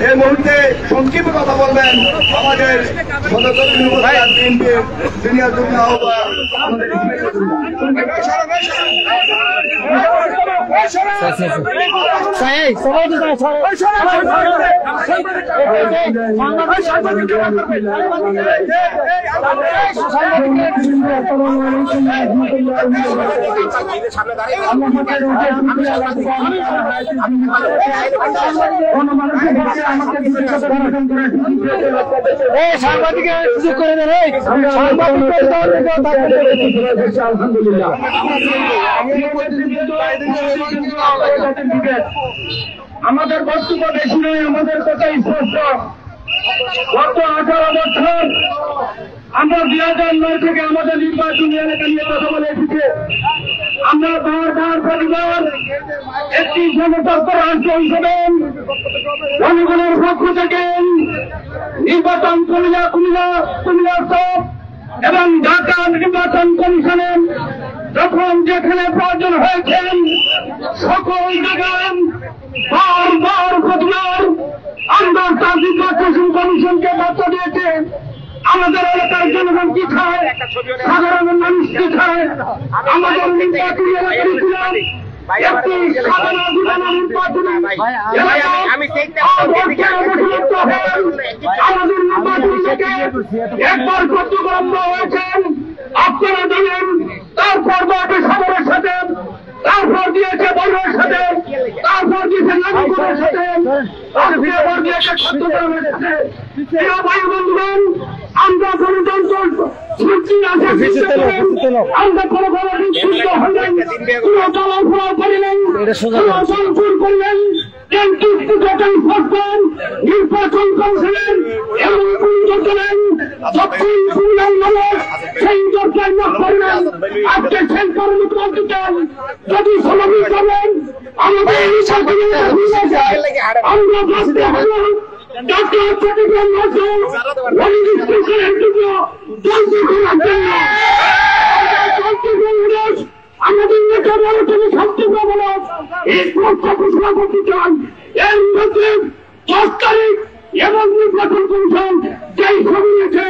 এই মুহূর্তে সংক্ষিপ্ত কথা বলবেন আমাদের বিএনপির সিনিয়র যুগ্ম আহ্বায়ক আমাদের সাংবাদিকের সুযোগ করে দেন। আলহামদুলিল্লাহ আমাদের বক্তব্য বেশি নয়, আমাদের কথা স্পষ্ট। গত 18 বছর আমরা 2009 থেকে আমাদের নির্বাচন এলাকা নিয়ে কথা বলে এসেছি। আমরা বারবার পরিবার একটি জনতন্ত্র রাষ্ট্র হিসেবে জনগণের পক্ষ থেকে নির্বাচন কুমিল্লা সব এবং ঢাকা নির্বাচন কমিশনের যখন যেখানে প্রয়োজন হয়েছেন সকল জায়গায় বারবার প্রতিবার আন্তর্জাতিক নির্বাচন কমিশনকে বার্তা দিয়েছে। আমাদের এলাকার জনগণ কি খায়, সাধারণ মানুষ কি খায়, আমাদের নির্বাচনী এলাকায় ছিলাম একটি সাধারণ নির্বাচনী আমাদের নির্বাচনী থেকে একবার চট্টগ্রাম হয়েছেন আপনারা জানেন। তারপর দলটি সদরের সাথে, তারপর দিয়েছে বনের সাথে, তারপর দিয়েছে নাগপুরের সাথে, তারপর দিয়েছে চট্টগ্রামের সাথে। ভাই বন্ধুগণ, আমরা গণতন্ত্র সৃষ্টি আছে, আমরা কোনো সুস্থ হলেন, কোন চলাফেরা করিলেন, চলচুর করলেন, নির্বাচন কমিশনের এমন করেন যখন শুনলেন মানুষ সেই চর্চায় না করলেন। আজকে সেই কর্মক্রান্তি চান যদি সমাবেশ করেন আমাদের আমরা বলতে হলো ডাক্তার চট্টগ্রাম আমাদের নেতা বলো তুমি সবচেয়ে বলো এই প্রশ্ন ঘোষণা করতে চান। এর মধ্যে 10 তারিখ এবং নির্বাচন কমিশন যেই ছবি নিয়েছে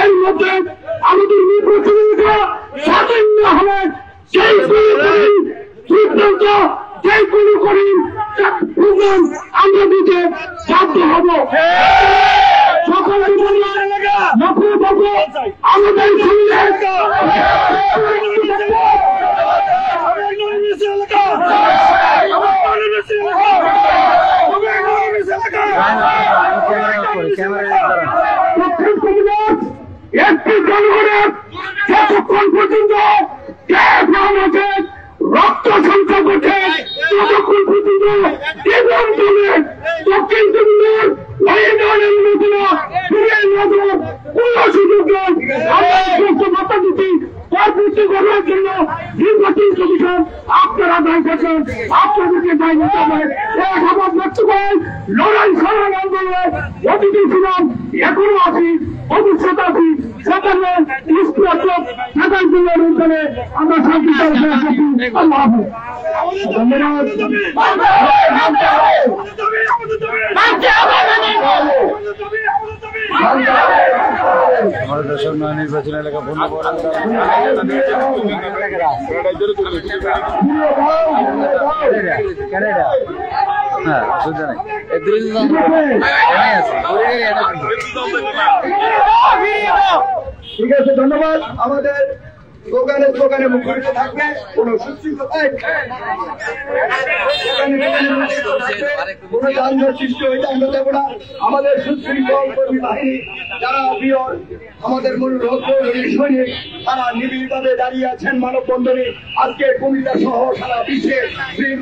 এর মধ্যে আমাদের নির্বাচনীটা স্বাধীন না হলে যেই সিদ্ধান্ত যেই কোনো করি আমরা দিতে বাধ্য হব। সকলের নকল পাবো আমাদের একটি জনগণের যতক্ষণ পর্যন্ত রক্ত সঞ্চয় করছে ততক্ষণ পর্যন্ত জীবন চলে দক্ষিণ দিল্লির কোন সুযোগ আমরা দিচ্ছি পরবর্তী করার জন্য নির্বাচন কমিশন আপনারা দায়ী থাকেন, আপনাদেরকে দায়ী নিতে হবে। এই সমাজ ব্যক্ত করেন লড়াই সংগ্রাম আন্দোলনে অতীতে ছিলাম, এখনো আছি, ভবিষ্যৎ আছি। সেখানে ইস্পাতক সেখান জন্য অঞ্চলে আমরা শান্তি আল্লাহ ধন্যবাদ। আমাদের দর্শক নির্বাচন এলাকা বন্ধ ঠিক আছে, ধন্যবাদ। আমাদের দোকানে মুখরিত থাকবে কোন সুশৃঙ্খলায় কোন যানজট সৃষ্টি হইতে আমরা দেবো না। আমাদের সুশৃঙ্খল কর্মী বাহিনী যারা পিওর আমাদের মূল সৈনিক তারা নিবিড়ভাবে দাঁড়িয়ে আছেন মানববন্ধনে। আজকে কুমিল্লা সহ সারা বিশ্বে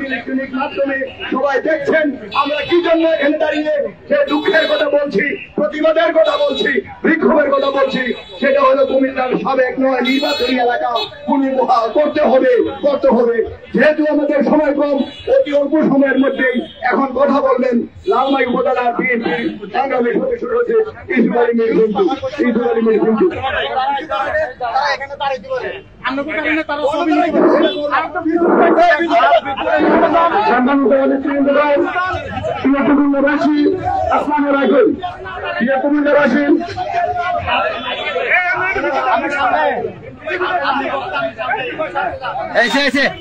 ইলেকট্রনিক মাধ্যমে সবাই দেখছেন আমরা কি জন্য এখানে দাঁড়িয়ে সে দুঃখের কথা বলছি। প্রতিবাদের কথা বলছি, বিক্ষোভের কথা বলছি, সেটা হলো কুমিল্লার সাবেক নয় নির্বাচনী এলাকা পুনর্বহাল করতে হবে। যেহেতু আমাদের সময় কম, অতি অল্প সময়ের মধ্যেই এখন কথা বলবেন লালমাই উপজেলার বিএনপি সংগ্রামী সদস্য রয়েছে ইসুফ আলী মির কিন্তু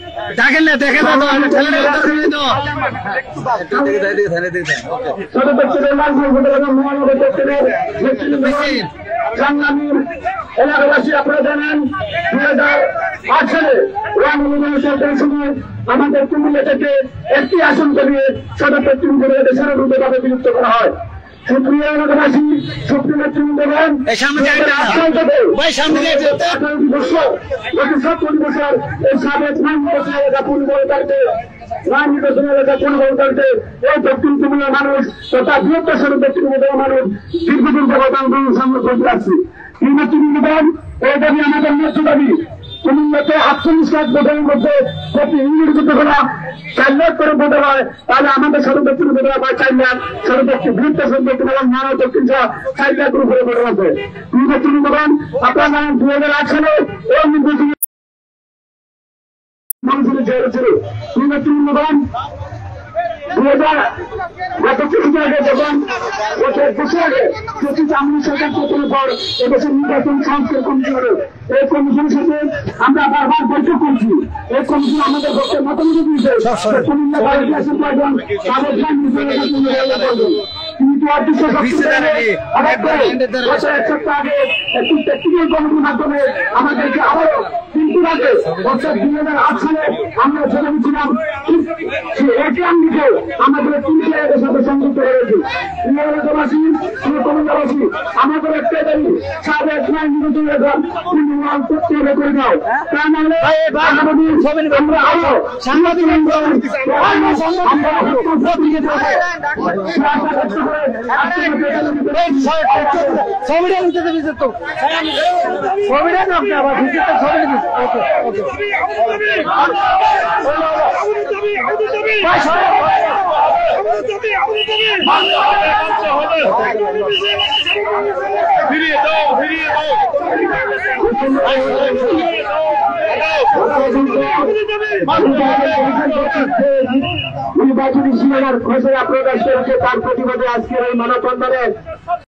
দেখেন না দেখেন এলাকাবাসী আপনারা জানেন 2008 সালে সরকারের সময় আমাদের কুমিল্লা থেকে একটি আসন করিয়ে সদস্য সারাভাবে বিলুপ্ত করা হয়। সুপ্রিয় এলাকাবাসী, সুপ্রিয় নেতৃবৃন্দগণ, 18 বছর এই সাবেক নির্বাচন এলাকা পুনর্বহাল এই দক্ষিণ কুমিল্লার মানুষ তথা বৃহত্তর স্বরূপ দক্ষিণ কুমিল্লার মানুষ দীর্ঘদিন যাবত আন্দোলন সংগ্রাম করতে আসছে। এই নেতৃবৃন্দগণ, এই দাবি আমাদের ন্যায্য দাবি। কুমিল্লাতে 48 লাখ ভোটারের মধ্যে প্রতি ইউনিট যদি করা 4 লাখ করে ভোটার হয়, তাহলে আমাদের সর্বদক্ষিণ ভোটার হয় 4 লাখ, সর্বদক্ষিণ বৃহত্তর সর্বদক্ষিণ এবং নানা দক্ষিণ সহ 4 লাখের উপরে ভোটার আছে। নেতৃবৃন্দগণ, আপনারা জানেন 2008 সালে এই নির্বাচনে মানুষের জেলে ছিল। নেতৃবৃন্দগণ, 2000 আগে যখন বছর আগে আমলি সরকার পতনের পর এদেশের নির্বাচন সংস্কার কমিটি হল, এই কমিশনের সাথে আমরা বারবার বৈঠক করছি। এই কমিশন আমাদের পক্ষে মতামত দিয়েছে কুমিল্লা বাড়িতে আসেন কয়েকজন সাবেক কিন্তু অদৃশ্য এক সপ্তাহ আগে একটি টেকনিক্যাল কমিটির মাধ্যমে আমাদেরকে আবারও 3 আগে অর্থাৎ 2008 সালে আমরা যেখানে ছিলাম একই আঙ্গিকে আমাদের 3 জায়গার সাথে সংযুক্ত হয়েছে। এলাকাবাসী, কুমিল্লাবাসী, আমাদের একটা দাবি সাবেক পুনর্বহাল করতে হবে করে দাও। তা নাহলে আমরা আরো সাংবাদিক নির্বাচনী সীমানার ঘোষণা প্রকাশ করেছে, তার প্রতিবাদে আজকের এই মানববন্ধনে